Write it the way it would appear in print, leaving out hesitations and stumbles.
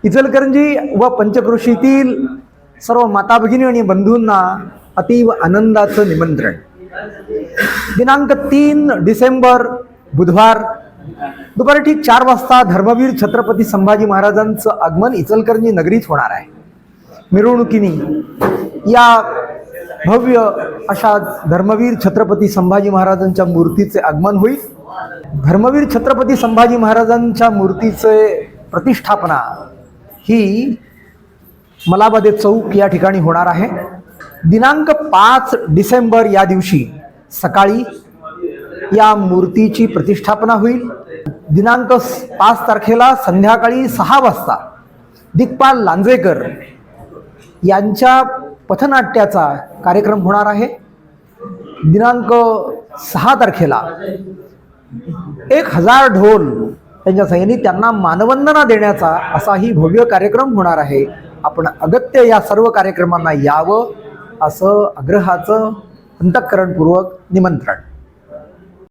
इचलकरंजी व पंचक्रोशीतील सर्व माता भगिनी आणि बंधूंना अतीव आनंदाचं निमंत्रण. दिनांक 3 डिसेंबर बुधवार दुपारी ठीक 4 वाजता धर्मवीर छत्रपती संभाजी महाराजांचं आगमन इचलकरंजी नगरीत होणार आहे. मिरवणुकीने या भव्य अशा धर्मवीर छत्रपती संभाजी महाराजांच्या मूर्तीचे आगमन होईल. धर्मवीर छत्रपती संभाजी महाराजांच्या मूर्तीचे प्रतिष्ठापना ही मलाबादे चौक या ठिकाणी होणार आहे. दिनांक 5 डिसेंबर या दिवशी सकाळी या मूर्तीची प्रतिष्ठापना होईल. दिनांक 5 तारखेला संध्याकाळी 6 वाजता दिग्पाल लांजेकर यांच्या पथनाट्याचा कार्यक्रम होणार आहे. दिनांक 6 तारखेला 1000 ढोल त्यांच्या सहाय्याने त्यांना मानवंदना देण्याचा असाही भव्य कार्यक्रम होणार आहे. आपण अगत्य या सर्व कार्यक्रमांना यावं असं आग्रहाचं अंतःकरणपूर्वक निमंत्रण.